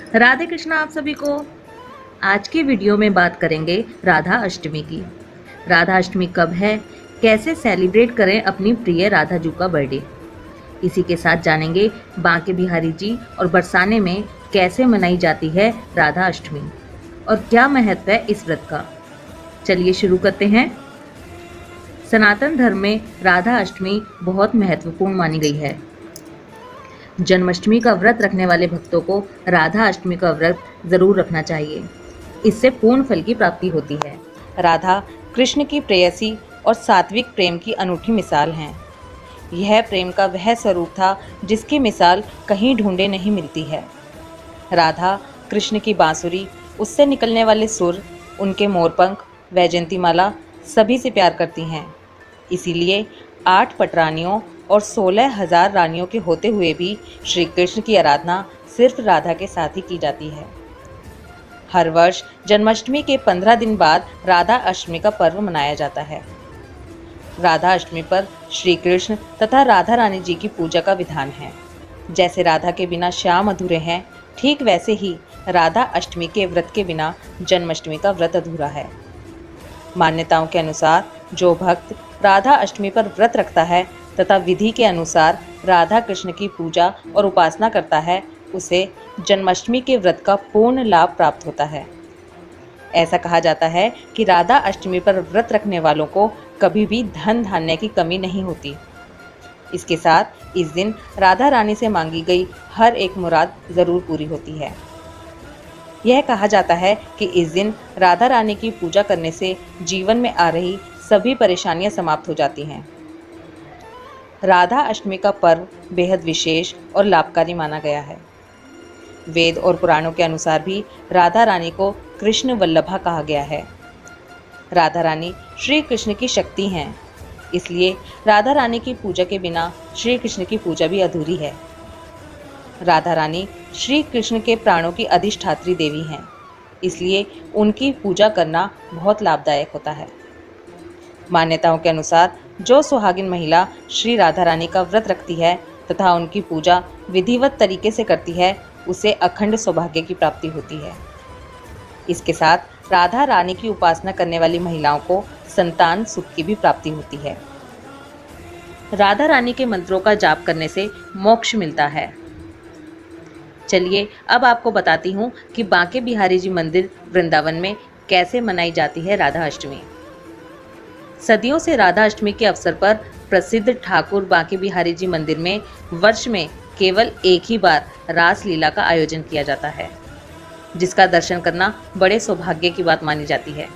राधे कृष्णा आप सभी को। आज की वीडियो में बात करेंगे राधा अष्टमी की। राधा अष्टमी कब है, कैसे सेलिब्रेट करें अपनी प्रिय राधा जू का बर्थडे। इसी के साथ जानेंगे बांके बिहारी जी और बरसाने में कैसे मनाई जाती है राधा अष्टमी और क्या महत्व है इस व्रत का। चलिए शुरू करते हैं। सनातन धर्म में राधा अष्टमी बहुत महत्वपूर्ण मानी गई है। जन्माष्टमी का व्रत रखने वाले भक्तों को राधा अष्टमी का व्रत जरूर रखना चाहिए। इससे पूर्ण फल की प्राप्ति होती है। राधा कृष्ण की प्रेयसी और सात्विक प्रेम की अनूठी मिसाल हैं। यह प्रेम का वह स्वरूप था जिसकी मिसाल कहीं ढूंढे नहीं मिलती है। राधा कृष्ण की बांसुरी, उससे निकलने वाले सुर, उनके मोरपंख, वैजयंतीमाला सभी से प्यार करती हैं। इसीलिए 8 पटरानियों और 16,000 रानियों के होते हुए भी श्री कृष्ण की आराधना सिर्फ राधा के साथ ही की जाती है। हर वर्ष जन्माष्टमी के 15 दिन बाद राधा अष्टमी का पर्व मनाया जाता है। राधा अष्टमी पर श्री कृष्ण तथा राधा रानी जी की पूजा का विधान है। जैसे राधा के बिना श्याम अधूरे हैं, ठीक वैसे ही राधा अष्टमी के व्रत के बिना जन्माष्टमी का व्रत अधूरा है। मान्यताओं के अनुसार जो भक्त राधा अष्टमी पर व्रत रखता है तथा विधि के अनुसार राधा कृष्ण की पूजा और उपासना करता है, उसे जन्माष्टमी के व्रत का पूर्ण लाभ प्राप्त होता है। ऐसा कहा जाता है कि राधा अष्टमी पर व्रत रखने वालों को कभी भी धन धान्य की कमी नहीं होती। इसके साथ इस दिन राधा रानी से मांगी गई हर एक मुराद जरूर पूरी होती है। यह कहा जाता है कि इस दिन राधा रानी की पूजा करने से जीवन में आ रही सभी परेशानियां समाप्त हो जाती हैं। राधा अष्टमी का पर्व बेहद विशेष और लाभकारी माना गया है। वेद और पुराणों के अनुसार भी राधा रानी को कृष्ण वल्लभा कहा गया है। राधा रानी श्री कृष्ण की शक्ति हैं, इसलिए राधा रानी की पूजा के बिना श्री कृष्ण की पूजा भी अधूरी है। राधा रानी श्री कृष्ण के प्राणों की अधिष्ठात्री देवी हैं, इसलिए उनकी पूजा करना बहुत लाभदायक होता है। मान्यताओं के अनुसार जो सुहागिन महिला श्री राधा रानी का व्रत रखती है तथा उनकी पूजा विधिवत तरीके से करती है, उसे अखंड सौभाग्य की प्राप्ति होती है। इसके साथ राधा रानी की उपासना करने वाली महिलाओं को संतान सुख की भी प्राप्ति होती है। राधा रानी के मंत्रों का जाप करने से मोक्ष मिलता है। चलिए अब आपको बताती हूँ कि बांके बिहारी जी मंदिर वृंदावन में कैसे मनाई जाती है राधा अष्टमी। सदियों से राधा अष्टमी के अवसर पर प्रसिद्ध ठाकुर बांके बिहारी जी मंदिर में वर्ष में केवल एक ही बार रास लीला का आयोजन किया जाता है, जिसका दर्शन करना बड़े सौभाग्य की बात मानी जाती है।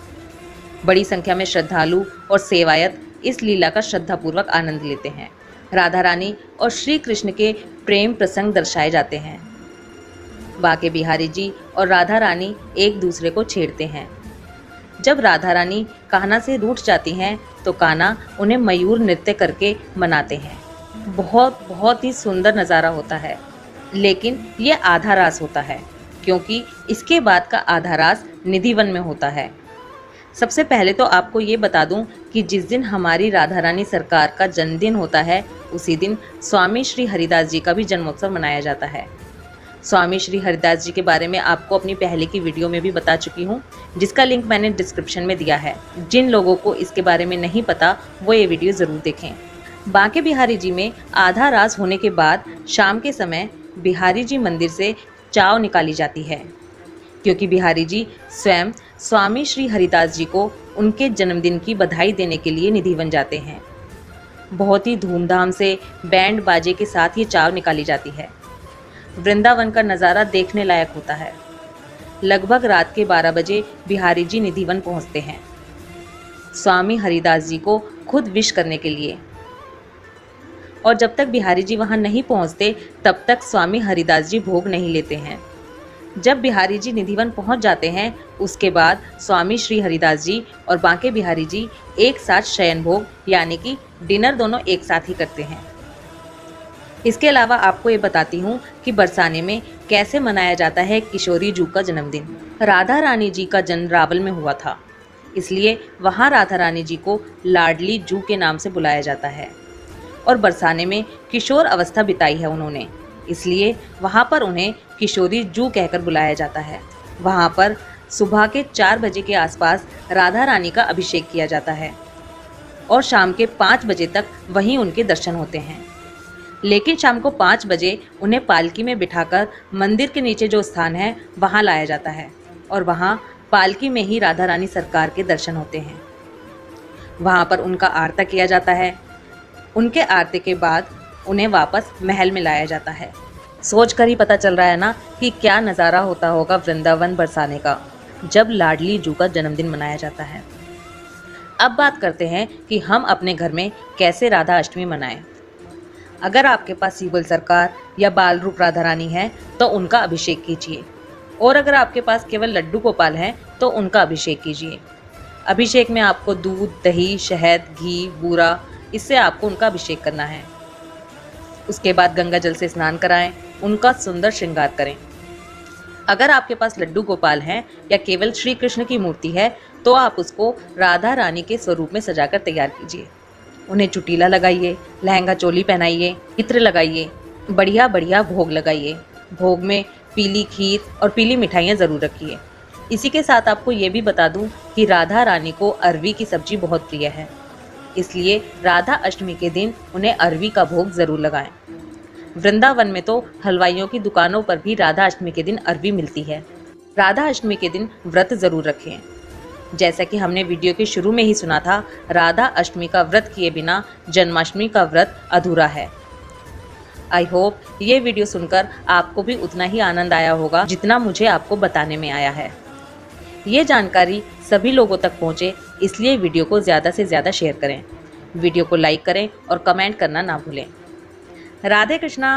बड़ी संख्या में श्रद्धालु और सेवायत इस लीला का श्रद्धापूर्वक आनंद लेते हैं। राधा रानी और श्री कृष्ण के प्रेम प्रसंग दर्शाए जाते हैं। बांके बिहारी जी और राधा रानी एक दूसरे को छेड़ते हैं। जब राधा रानी कान्हा से रूठ जाती हैं तो कान्हा उन्हें मयूर नृत्य करके मनाते हैं। बहुत ही सुंदर नज़ारा होता है, लेकिन यह आधा रास होता है क्योंकि इसके बाद का आधा रास निधिवन में होता है। सबसे पहले तो आपको ये बता दूं कि जिस दिन हमारी राधा रानी सरकार का जन्मदिन होता है, उसी दिन स्वामी श्री हरिदास जी का भी जन्मोत्सव मनाया जाता है। स्वामी श्री हरिदास जी के बारे में आपको अपनी पहले की वीडियो में भी बता चुकी हूँ, जिसका लिंक मैंने डिस्क्रिप्शन में दिया है। जिन लोगों को इसके बारे में नहीं पता वो ये वीडियो ज़रूर देखें। बांके बिहारी जी में आधा रास होने के बाद शाम के समय बिहारी जी मंदिर से चाव निकाली जाती है, क्योंकि बिहारी जी स्वयं स्वामी श्री हरिदास जी को उनके जन्मदिन की बधाई देने के लिए निधिवन जाते हैं। बहुत ही धूमधाम से बैंड बाजे के साथ ये चाव निकाली जाती है। वृंदावन का नज़ारा देखने लायक होता है। लगभग रात के 12 बजे बिहारी जी निधिवन पहुंचते हैं, स्वामी हरिदास जी को खुद विश करने के लिए। और जब तक बिहारी जी वहां नहीं पहुंचते तब तक स्वामी हरिदास जी भोग नहीं लेते हैं। जब बिहारी जी निधिवन पहुंच जाते हैं, उसके बाद स्वामी श्री हरिदास जी और बांके बिहारी जी एक साथ शयन भोग यानी कि डिनर दोनों एक साथ ही करते हैं। इसके अलावा आपको ये बताती हूँ कि बरसाने में कैसे मनाया जाता है किशोरी जू का जन्मदिन। राधा रानी जी का जन्म रावल में हुआ था, इसलिए वहाँ राधा रानी जी को लाडली जू के नाम से बुलाया जाता है और बरसाने में किशोर अवस्था बिताई है उन्होंने, इसलिए वहाँ पर उन्हें किशोरी जू कहकर बुलाया जाता है। वहाँ पर सुबह के 4 बजे के आसपास राधा रानी का अभिषेक किया जाता है और शाम के 5 बजे तक वहीं उनके दर्शन होते हैं। लेकिन शाम को 5 बजे उन्हें पालकी में बिठाकर मंदिर के नीचे जो स्थान है वहाँ लाया जाता है और वहाँ पालकी में ही राधा रानी सरकार के दर्शन होते हैं। वहाँ पर उनका आरती किया जाता है। उनके आरती के बाद उन्हें वापस महल में लाया जाता है। सोच कर ही पता चल रहा है ना कि क्या नज़ारा होता होगा वृंदावन बरसाने का जब लाडली जू का जन्मदिन मनाया जाता है। अब बात करते हैं कि हम अपने घर में कैसे राधा अष्टमी मनाएं। अगर आपके पास सीबल सरकार या बाल रूप राधा रानी है तो उनका अभिषेक कीजिए, और अगर आपके पास केवल लड्डू गोपाल हैं तो उनका अभिषेक कीजिए। अभिषेक में आपको दूध, दही, शहद, घी, बूरा, इससे आपको उनका अभिषेक करना है। उसके बाद गंगा जल से स्नान कराएं, उनका सुंदर श्रृंगार करें। अगर आपके पास लड्डू गोपाल हैं या केवल श्री कृष्ण की मूर्ति है तो आप उसको राधा रानी के स्वरूप में सजाकर तैयार कीजिए। उन्हें चुटीला लगाइए, लहंगा चोली पहनाइए, इत्र लगाइए, बढ़िया बढ़िया भोग लगाइए। भोग में पीली खीर और पीली मिठाइयाँ ज़रूर रखिए। इसी के साथ आपको ये भी बता दूं कि राधा रानी को अरवी की सब्जी बहुत प्रिय है, इसलिए राधा अष्टमी के दिन उन्हें अरवी का भोग ज़रूर लगाएं। वृंदावन में तो हलवाइयों की दुकानों पर भी राधा अष्टमी के दिन अरवी मिलती है। राधा अष्टमी के दिन व्रत ज़रूर रखें। जैसा कि हमने वीडियो के शुरू में ही सुना था, राधा अष्टमी का व्रत किए बिना जन्माष्टमी का व्रत अधूरा है। आई होप ये वीडियो सुनकर आपको भी उतना ही आनंद आया होगा जितना मुझे आपको बताने में आया है। ये जानकारी सभी लोगों तक पहुँचे, इसलिए वीडियो को ज़्यादा से ज़्यादा शेयर करें। वीडियो को लाइक करें और कमेंट करना ना भूलें। राधे कृष्णा।